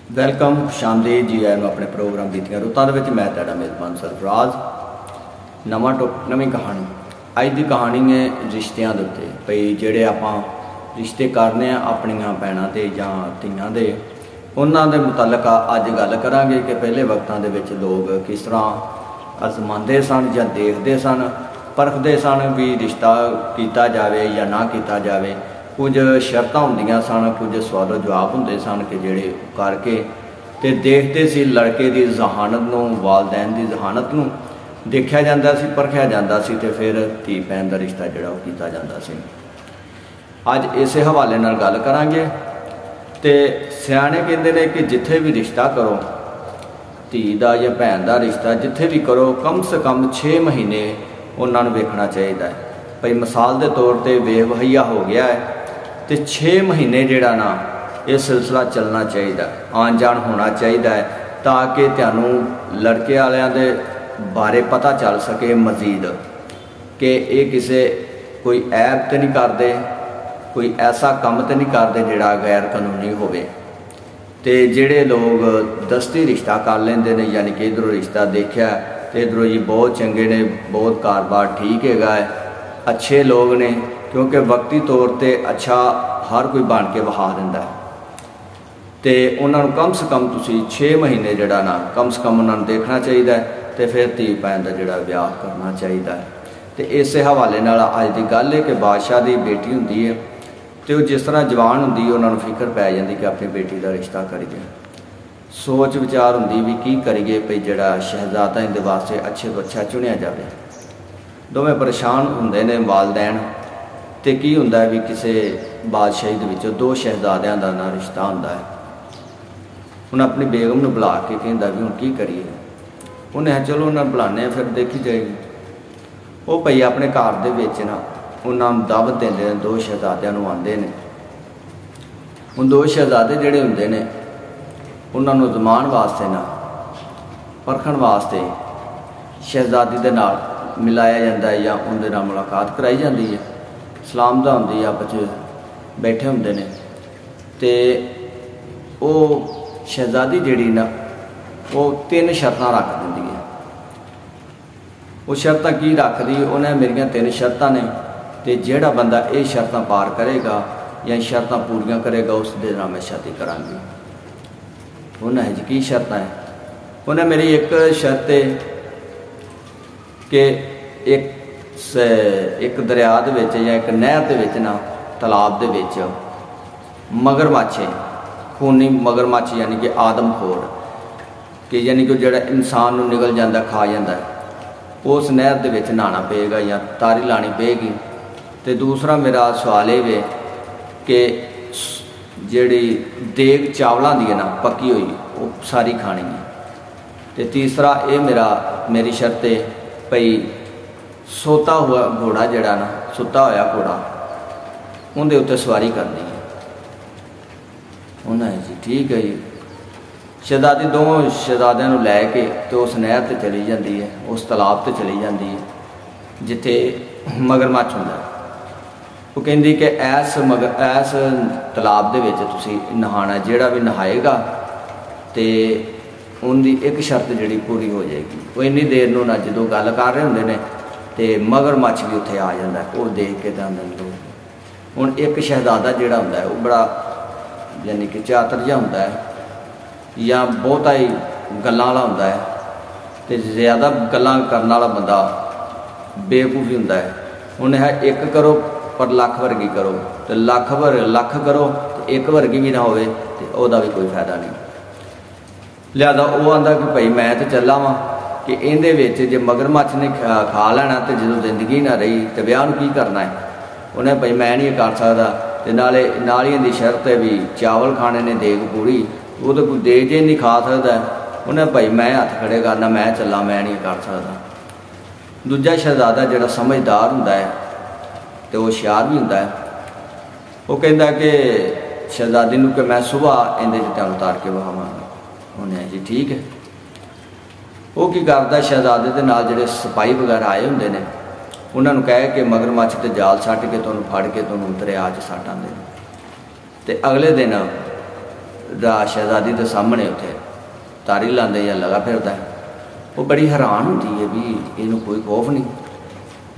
Welcome, ਖੁਸ਼ਾਮਦੀਦ जी आए अपने programme बीतियां रुतां दे विच। मैं तुहाडा मेज़बान सरफराज। नवीं कहानी। अज की कहानी है रिश्तियां दे उत्ते। भई जिहड़े आपां रिश्ते करने अपनियां भैणां ते जां धीआं दे, उन्हां दे मुतलक अज गल करांगे कि पहले वक्तां दे विच लोग किस तरह आजमांदे सन जां देखदे सन, परखदे सन भी रिश्ता कीता जावे या ना कीता जावे। कुछ शर्तां हुंदियां सन, कुछ सवालो जवाब हुंदे सन कि जिहड़े करके ते देखते सी लड़के की जहानत नूं, वालदैन की जहानत नूं देखा जाता सी, परखिया जाता सी ते फिर धी भैन का रिश्ता जिहड़ा ओह कीता जाता सी। अज इस हवाले नाल गल करांगे। ते सियाणे कहंदे ने कि जिथे भी रिश्ता करो, धी दा या भैन का रिश्ता जिथे भी करो, कम से कम 6 महीने उन्होंने वेखना चाहिए। भाई मिसाल के तौर पर बेवहैया हो गया है तो 6 महीने जिहड़ा ना ये सिलसिला चलना चाहिए, आन जान होना चाहिए, ताकि तुहानूं लड़के वालियां दे बारे पता चल सके मजीद कि ये किसी कोई ऐब तो नहीं करते, कोई ऐसा काम तो नहीं करते जिहड़ा गैर कानूनी होवे। ते जिहड़े लोग दस्ती रिश्ता कर लेंदे ने, यानी कि इधरों रिश्ता देखा तो इधरों जी बहुत चंगे ने, बहुत कारोबार ठीक है, अच्छे लोग ने, क्योंकि वक्ती तौर पर अच्छा हर कोई बन के वहा दिंदा है। तो उन्होंने कम से कम तुसी 6 महीने जड़ा ना कम से कम उन्होंने देखना चाहिए, तो फिर धी भैन का जोड़ा ब्याह करना चाहिए। तो इस हवाले नाल अज की गल है कि बादशाह की बेटी होंदी है, तो जिस तरह जवान होंदी उन्होंने फिक्र पै जाती कि अपनी बेटी का रिश्ता करिए। सोच विचार होंदी भी की करिए, भई जड़ा शहजादा इहदे वास्ते अच्छे तो अच्छा चुनिया जाए। दोवें परेशान होंदे ने वालदैन। तो की होंदा है भी किसी बादशाही दे विचों 2 शहजादियां दा ना रिश्ता होंदा है। उन्हें अपनी बेगम नूं बुला के कहंदा भी हुण की करिए। उन्हें चलो उन्हें बुलाने फिर देखी जाएगी। वो भई अपने घर दे विच ना उन्होंने दावत देंदे ने, 2 शहजादियां नूं आंदे ने। हुण 2 शहजादे जिहड़े हुंदे ने उन्होंने जमान वास्ते ना परखण वास्ते शहजादी दे नाल मिलाया जाता है या उनके नाल मुलाकात कराई जाती है। सलाम दा होंदी आपस बैठे होंदे ने। ते वो शहजादी जिहड़ी ना वो 3 शर्तां रख दिंदी है। वो शर्तां की रखदी, उन्हें मेरियां 3 शर्तां ने, ते जिहड़ा बंदा ये शर्तां पार करेगा या शर्तां पूरियां करेगा उस दे नाल मैं शादी करांगी। उन्हें जी की शर्तां है? उन्हें मेरी एक शर्त है कि एक दरिया दे विच या एक नहर दे विच ना तलाब दे विच मगरमच्छ है, खूनी मगरमच्छ, यानी कि आदमखोर, कि यानी कि जिहड़ा इंसान नूं निगल जाता खा जाता है, उस नहर दे विच नहाना पेगा या तारी लानी पेगी। तो दूसरा मेरा सवाल ये कि जिहड़ी देग चावलों की है ना पक्की हुई वो सारी खानी है। तो तीसरा ये मेरी शर्त है भई सोता हुआ घोड़ा जड़ा ना, सुता होया घोड़ा, उनके उत्ते सवारी करनी है। उन्हें जी ठीक है जी। शहजादी 2 शहजादियों को लैके तो उस नहर पर चली जाती है, उस तालाब पर चली जाती है जिथे मगरमच्छ होंदा। वो कहती कि ऐस तालाब दे विच तुसीं नहाना, जिहड़ा भी नहाएगा तो उनकी एक शर्त जिहड़ी पूरी हो जाएगी। वो इन्नी देर नूं ना जो गल कर रहे होंदे ने तो मगरमच्छ भी उत्थे आ जाता है। वो देख के तो लोग हुण एक शहजादा जिहड़ा हुंदा है वो बड़ा यानी कि चातर जिहा हुंदा है या बहुता ही गल्लां वाला हुंदा है, तो ज़्यादा गल्लां करन वाला बंदा बेवकूफ़ ही हुंदा है। उन्हें है एक करो पर लख वर्गी करो, तो लख करो तो एक वर्गी भी ना होवे तो उहदा भी कोई फायदा नहीं। लिहाजा वो आंदा कि भाई मैं तो चला वां कि इहदे विच जे मगरमच्छ ने खा लेना तो जो जिंदगी ना रही तो ब्याह की करना है। उन्हें भाई मैं नहीं कर सकता। तो नाल ही शर्त है भी चावल खाने ने देग पूरी, वो तो कोई देग जे नहीं खा सकता। उन्हें भाई मैं हथ खड़े करना, मैं चला, मैं नहीं कर सकता। दूजा शहजादा जिहड़ा समझदार हुंदा है तो वो होशियार भी हुंदा है। वो कहता कि शहजादी नूं कि मैं सुबह इहदे च तुहानूं उतार के बहावांगा। उन्हें जी ठीक है। वो की करदा शहजादे दे नाल जिहड़े सिपाही वगैरह आए हुंदे ने उन्होंने कह के मगरमच्छ ते जाल सट के तुहानूं फड़ के तुहानूं दरिया च सट आंदे ने। ते अगले दिन शहजादी के सामने उत्थे तारी लाते या लगा फिरदा है। वो बड़ी हैरान होती है भी इनू कोई खौफ नहीं।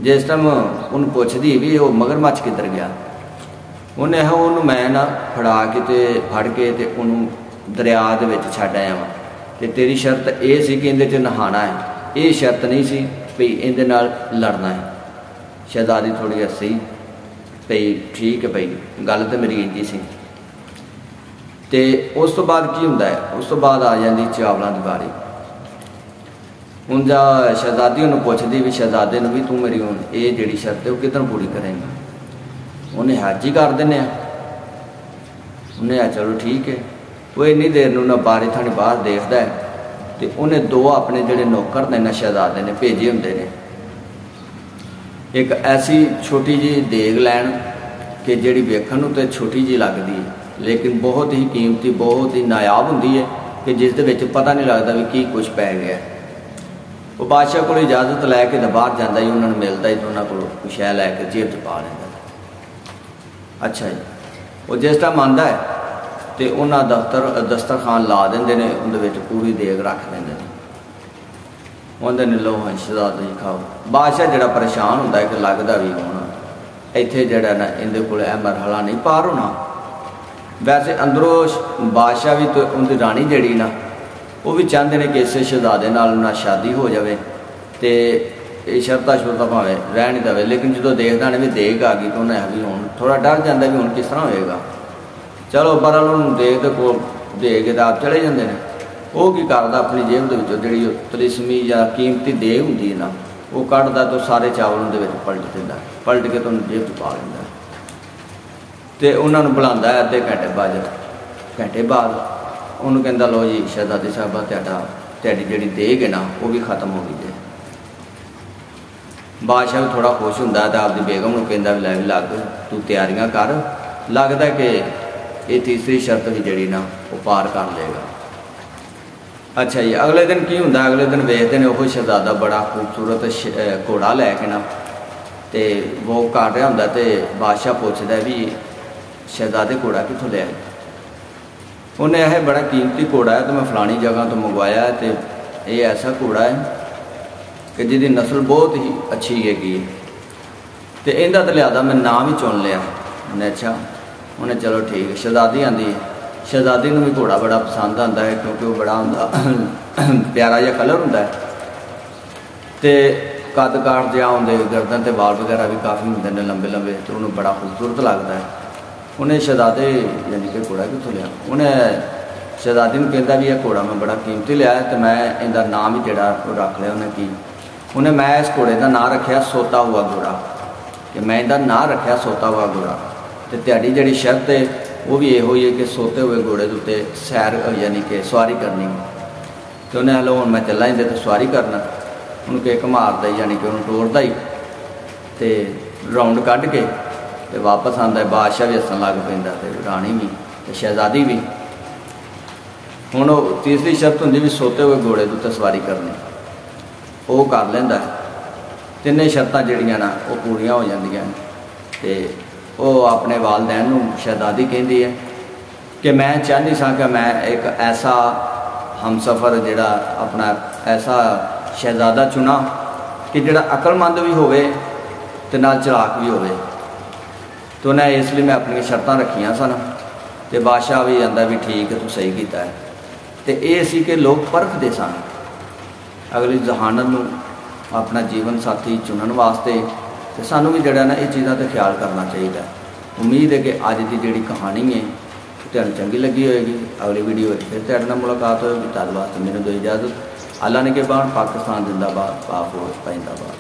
जिस टाइम उन्हें पुछदी भी वो मगरमच्छ किधर गया, उन्हें उन्होंने मैं ना फड़ा के फड़ के ते उन्होंने दरिया दे विच छड्ड आया वां, ते तेरी शर्त ये सी कि इहदे च नहाना है, ये शर्त नहीं सी भी इहदे नाल लड़ना है। शहजादी थोड़ी हसी भई ठीक है भाई गल तो मेरी इंजी सी। ते उस तो बाद की हुंदा है, उस तो बाद आ जाती चावलों की बारी। हुण शहजादी उन्हें पुछदी भी शहजादे भी तू मेरी हुण ये जिहड़ी शर्त है वो किधर पूरी करेंगा। उन्हें हज ही कर देने, उन्हें चलो ठीक है। वो इन्नी देर नूं ना बारी थानी बाहर देखदा है ते उन्हें दो अपने जिहड़े नौकर ने ना शहजादे ने भेजे हुंदे ने, एक ऐसी छोटी जी देग लैन कि जिहड़ी वेखण नूं ते छोटी जी लगदी है लेकिन बहुत ही कीमती बहुत ही नायाब हुंदी है कि जिस दे विच पता नहीं लगता भी की कुछ पै गया। वो बादशाह को इजाजत लैके तो बाहर जाता ही, उन्होंने मिलता ही तो उन्होंने को शह लैके जेब च पा लेंदा। अच्छा जी, वो जिस टाइम आंदा है तो उन्होंने दस्तरखान ला देंगे ने, उन्हें पूरी देग रख देंगे ने, उन्हें लो हाँ शहजादा जी खाओ। बादशाह जरा परेशान होंदा है कि लगता भी होना इत्थे जड़ा ना इहदे कोल यह मरहला नहीं पार होना। वैसे अंदरों बादशाह भी तो उनकी रानी जड़ी ना वो भी चाहते हैं कि इस शहजादे नाल ना शादी हो जाए तो ये शर्ता शुरता भावें रह नहीं दे, लेकिन जो देखता ने भी देग आ गई तो उन्हें भी हूँ थोड़ा डर जाता भी हूँ किस तरह होएगा। चलो बहरहाल उन्होंने देख को दे के तो आप चले जाते हैं। वो की करता अपनी जेब के जी तलिस्मी या कीमती देग होंगी ना वो कढ़दा तो सारे चावल उनके पलट देता, पलट के तो जेब च पा लेंदा तो उन्होंने बुलांदा है। अद्धे घंटे बाद उन्होंने कहता लो जी शहजादी साहबा तेरी जी देग है ना वो भी खत्म हो गई है। बादशाह भी थोड़ा खुश होंदा है तो आपकी बेगम को कहता भी लै भी लग तू तैयारियां कर, लगता है कि ये तीसरी शर्त भी जी ना वो पार कर लेगा। अच्छा जी, अगले दिन की होंदा, अगले दिन वेखते हैं वो शहजादा बड़ा खूबसूरत घोड़ा लैके ना तो वो कर रहा होंदा तो बादशाह पूछता भी शहजादे घोड़ा कितों लिया। उन्हें यह बड़ा कीमती घोड़ा है तो मैं फलानी जगह तो मंगवाया है, तो ये ऐसा घोड़ा है कि जिसकी नस्ल बहुत ही अच्छी हैगी तो इनका तो लिया मैं नाम ही चुन लिया। उन्हें अच्छा, उन्हें चलो ठीक है। शहजादी आती है, शहजादी को भी घोड़ा बड़ा पसंद आता है क्योंकि वो बड़ा होंदा प्यारा जिहा कलर होंदा है तो कद काठ जिहा होंदे, गर्दन ते बाल वगैरह भी काफ़ी होंदे ने लंबे लंबे, तो उन्होंने बड़ा खूबसूरत लगता है। उन्हें शहजादे यानी कि घोड़ा कितों लिया, उन्हें शहजादी ने कहता भी यह घोड़ा मैं बड़ा कीमती लिया है तो मैं इनका नाम ही जड़ा रख लिया। उन्हें की उन्हें मैं इस घोड़े का नाम रखा सोता हुआ घोड़ा, कि मैं इनका नाम रखा सोता हुआ घोड़ा। तो तेरी जी शर्त है वो भी यहो ही है कि सोते हुए घोड़े के उत्ते सैर यानी कि सवारी करनी। तो उन्हें हलो हूँ मैं चला इंदे तो सवारी करना, उनके एक मारदा यानी कि उन्होंने टोरदा ही तो राउंड कढ़ के तो वापस आता है। बादशाह भी हसन लग पैंदा ते रानी भी तो शहजादी भी। हुण तीसरी शर्त होंदी भी सोते हुए घोड़े के उत्ते सवारी करनी, वो कर लेंदा है। तिन्ने शर्तां जिहड़ियां ना वो पूरियां हो जांदियां ते वो अपने वालदैन नूं शहजादी कहती है कि मैं चाहती सा कि मैं एक ऐसा हमसफ़र जिहड़ा अपना ऐसा शहजादा चुना कि जिहड़ा अकलमंद भी होवे ते नाल चलाक भी होवे। तो उन्हें इसलिए मैं अपनी शर्तां रखियां सन तो बादशाह भी आंदा भी ठीक है तू सही कीता है। तो ये सी कि लोग परखदे सन अगली जहानत नूं अपना जीवन साथी चुनन वास्ते, तो सानू भी जड़ा ना ये चीज़ों का ख्याल करना चाहिए। उम्मीद है कि अज की जी कहानी है तुहानूं चंगी लगी होएगी। अगली वीडियो फिर तुहाडे नाल मुलाकात होएगी। तद वास्ते मैनूं दो इजाज़त। अल्लाह ने के बाद पाकिस्तान जिंदाबाद, पाक फौज जिंदाबाद।